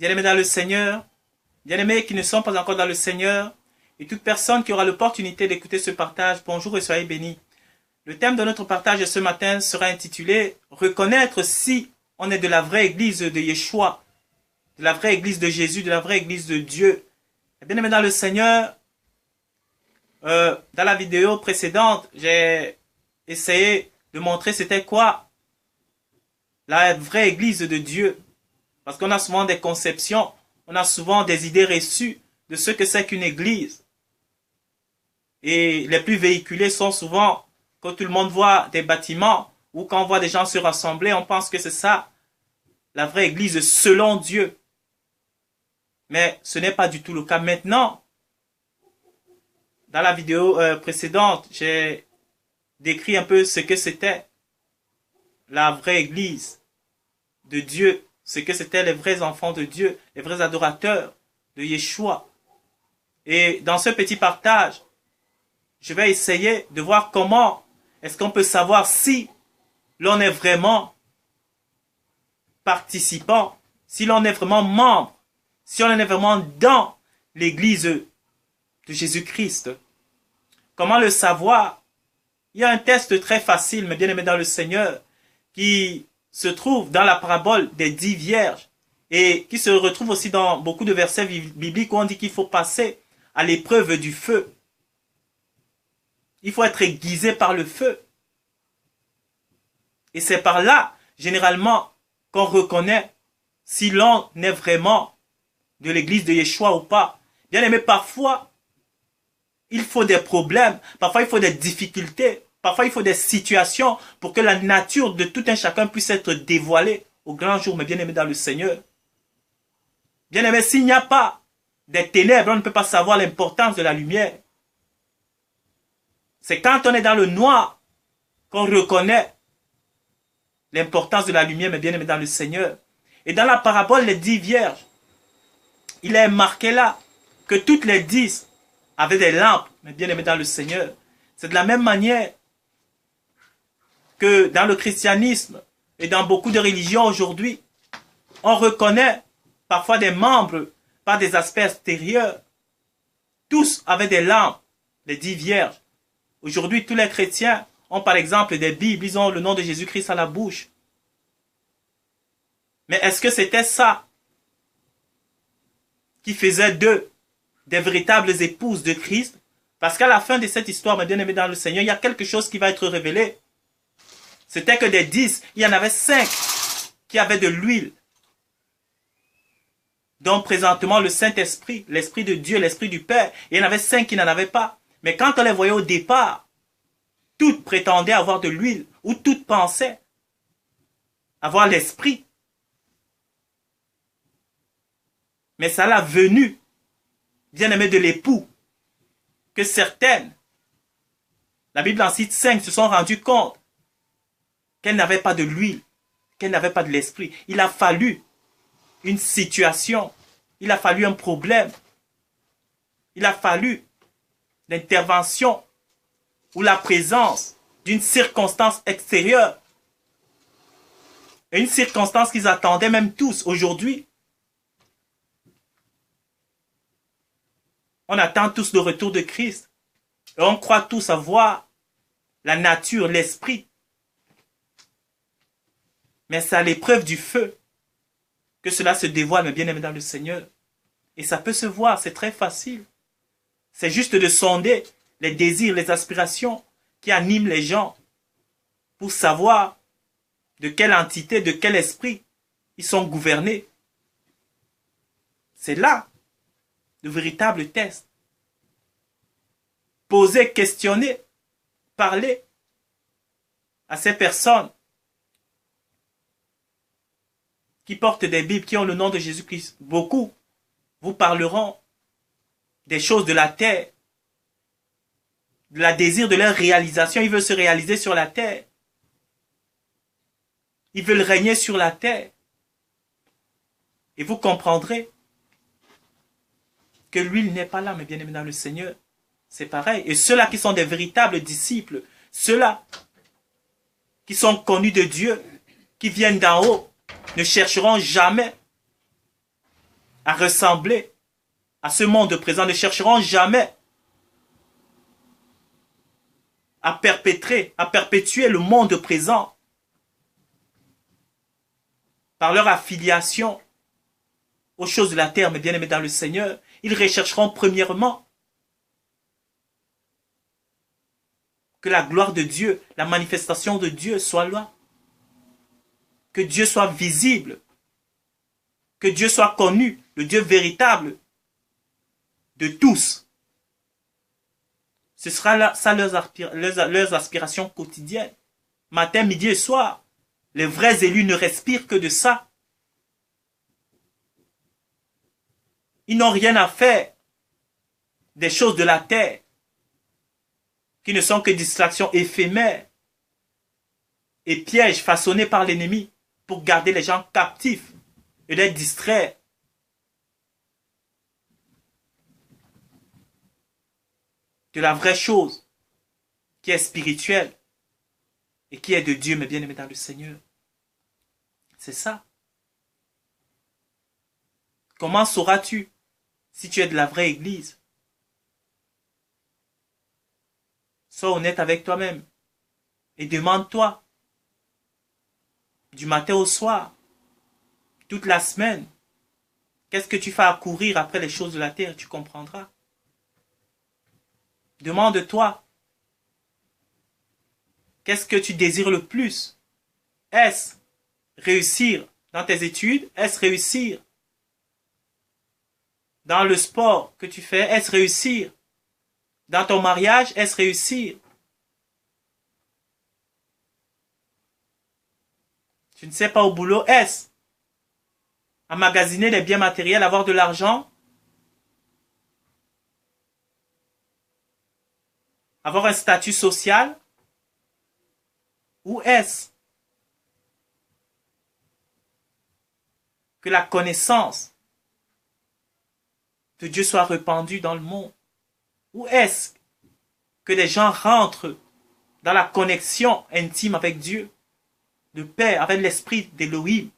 bien-aimés dans le Seigneur, bien-aimés qui ne sont pas encore dans le Seigneur, et toute personne qui aura l'opportunité d'écouter ce partage, bonjour et soyez bénis. Le thème de notre partage ce matin sera intitulé « Reconnaître si on est de la vraie église de Yeshua, de la vraie église de Jésus, de la vraie église de Dieu. » Bien-aimés dans le Seigneur, dans la vidéo précédente, j'ai essayé de montrer c'était quoi la vraie église de Dieu. Parce qu'on a souvent des conceptions, on a souvent des idées reçues de ce que c'est qu'une église. Et les plus véhiculés sont souvent, quand tout le monde voit des bâtiments, ou quand on voit des gens se rassembler, on pense que c'est ça, la vraie église selon Dieu. Mais ce n'est pas du tout le cas. Maintenant, dans la vidéo précédente, j'ai décrit un peu ce que c'était la vraie église de Dieu, ce que c'était les vrais enfants de Dieu, les vrais adorateurs de Yeshua. Et dans ce petit partage, je vais essayer de voir comment est-ce qu'on peut savoir si l'on est vraiment participant, si l'on est vraiment membre, si on est vraiment dans l'église de Jésus-Christ. Comment le savoir? Il y a un test très facile, mais bien aimé dans le Seigneur, qui se trouve dans la parabole des 10 vierges et qui se retrouve aussi dans beaucoup de versets bibliques où on dit qu'il faut passer à l'épreuve du feu. Il faut être aiguisé par le feu. Et c'est par là, généralement, qu'on reconnaît si l'on est vraiment de l'église de Yeshua ou pas. Bien aimé, parfois, il faut des problèmes, parfois il faut des difficultés, parfois il faut des situations pour que la nature de tout un chacun puisse être dévoilée au grand jour, mais bien aimé dans le Seigneur. Bien aimé, s'il n'y a pas des ténèbres, on ne peut pas savoir l'importance de la lumière. C'est quand on est dans le noir qu'on reconnaît l'importance de la lumière, mais bien aimé dans le Seigneur. Et dans la parabole des 10 vierges, il est marqué là que toutes les 10 avaient des lampes, mais bien aimé dans le Seigneur. C'est de la même manière que dans le christianisme et dans beaucoup de religions aujourd'hui, on reconnaît parfois des membres par des aspects extérieurs. Tous avaient des lampes, les 10 vierges. Aujourd'hui, tous les chrétiens ont par exemple des Bibles, ils ont le nom de Jésus-Christ à la bouche. Mais est-ce que c'était ça qui faisait d'eux des véritables épouses de Christ? Parce qu'à la fin de cette histoire, mes bien-aimés dans le Seigneur, il y a quelque chose qui va être révélé. C'était que des 10, il y en avait 5 qui avaient de l'huile. Donc présentement, le Saint-Esprit, l'Esprit de Dieu, l'Esprit du Père, il y en avait 5 qui n'en avaient pas. Mais quand on les voyait au départ, toutes prétendaient avoir de l'huile, ou toutes pensaient avoir l'Esprit. Mais ça l'a venu, bien-aimé de l'époux, que certaines, la Bible en cite 5, se sont rendues compte qu'elles n'avaient pas de l'huile, qu'elles n'avaient pas de l'Esprit. Il a fallu une situation, il a fallu un problème, il a fallu l'intervention ou la présence d'une circonstance extérieure. Et une circonstance qu'ils attendaient même tous aujourd'hui. On attend tous le retour de Christ. Et on croit tous avoir la nature, l'esprit. Mais c'est à l'épreuve du feu que cela se dévoile, mes bien-aimés dans le Seigneur. Et ça peut se voir, c'est très facile. C'est juste de sonder les désirs, les aspirations qui animent les gens pour savoir de quelle entité, de quel esprit ils sont gouvernés. C'est là le véritable test. Poser, questionner, parler à ces personnes qui portent des Bibles, qui ont le nom de Jésus-Christ. Beaucoup vous parleront des choses de la terre, de la désir de leur réalisation. Ils veulent se réaliser sur la terre. Ils veulent régner sur la terre. Et vous comprendrez que l'huile n'est pas là, mais bien aimé dans le Seigneur. C'est pareil. Et ceux-là qui sont des véritables disciples, ceux-là qui sont connus de Dieu, qui viennent d'en haut, ne chercheront jamais à ressembler à ce monde présent, ne chercheront jamais à perpétuer le monde présent par leur affiliation aux choses de la terre, mes bien-aimés dans le Seigneur. Ils rechercheront premièrement que la gloire de Dieu, la manifestation de Dieu soit là. Que Dieu soit visible. Que Dieu soit connu, le Dieu véritable de tous. Ce sera là, ça leurs aspirations quotidiennes. Matin, midi et soir. Les vrais élus ne respirent que de ça. Ils n'ont rien à faire des choses de la terre qui ne sont que distractions éphémères et pièges façonnés par l'ennemi pour garder les gens captifs et les distraire. De la vraie chose qui est spirituelle et qui est de Dieu, mes bien-aimés dans le Seigneur. C'est ça. Comment sauras-tu si tu es de la vraie église? Sois honnête avec toi-même et demande-toi du matin au soir, toute la semaine, qu'est-ce que tu fais à courir après les choses de la terre? Tu comprendras. Demande-toi, qu'est-ce que tu désires le plus? Est-ce réussir dans tes études? Est-ce réussir dans le sport que tu fais? Est-ce réussir dans ton mariage? Est-ce réussir? Tu ne sais pas au boulot? Est-ce emmagasiner les biens matériels, avoir de l'argent? Avoir un statut social? Ou est-ce que la connaissance de Dieu soit répandue dans le monde? Ou est-ce que les gens rentrent dans la connexion intime avec Dieu, le Père, avec l'esprit d'Élohim?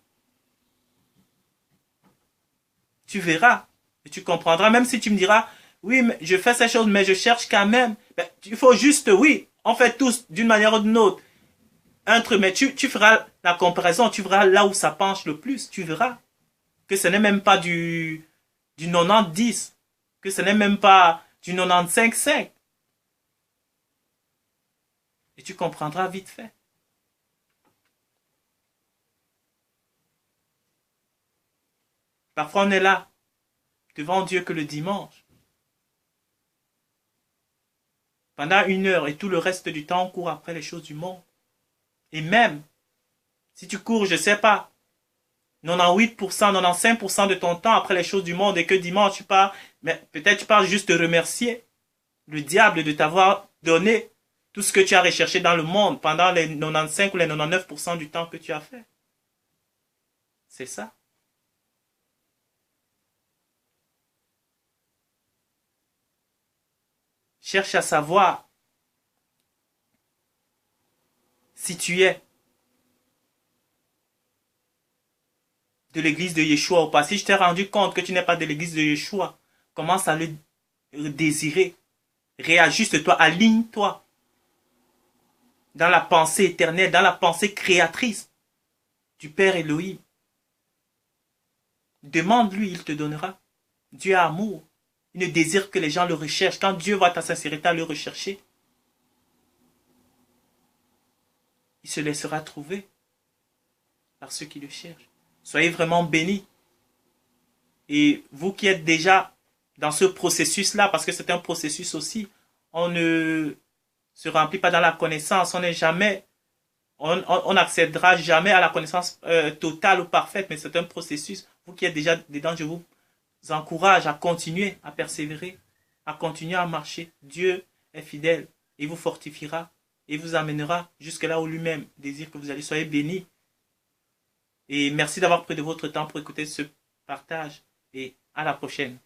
Tu verras et tu comprendras, même si tu me diras, oui, mais je fais ces choses, mais je cherche quand même. Ben, il faut juste, oui, on fait tous d'une manière ou d'une autre. Mais tu feras la comparaison, tu verras là où ça penche le plus, tu verras que ce n'est même pas du 90-10, que ce n'est même pas du 95-5. Et tu comprendras vite fait. Parfois on est là, devant Dieu que le dimanche. Pendant 1 heure et tout le reste du temps, on court après les choses du monde. Et même, si tu cours, je ne sais pas, 98%, 95% de ton temps après les choses du monde et que dimanche tu pars, mais peut-être tu pars juste te remercier le diable de t'avoir donné tout ce que tu as recherché dans le monde pendant les 95 ou les 99% du temps que tu as fait. C'est ça. Cherche à savoir si tu es de l'église de Yeshua ou pas. Si je t'ai rendu compte que tu n'es pas de l'église de Yeshua, commence à le désirer. Réajuste-toi, aligne-toi dans la pensée éternelle, dans la pensée créatrice du Père Elohim. Demande-lui, il te donnera. Dieu est amour. Il ne désire que les gens le recherchent. Quand Dieu voit ta sincérité à le rechercher, il se laissera trouver par ceux qui le cherchent. Soyez vraiment bénis. Et vous qui êtes déjà dans ce processus-là, parce que c'est un processus aussi, on ne se remplit pas dans la connaissance, on n'accédera jamais à la connaissance totale ou parfaite, mais c'est un processus. Vous qui êtes déjà dedans, je vous encourage à continuer, à persévérer, à continuer à marcher. Dieu est fidèle, il vous fortifiera et vous amènera jusque là où lui-même désire que vous allez. Soyez bénis. Et merci d'avoir pris de votre temps pour écouter ce partage et à la prochaine.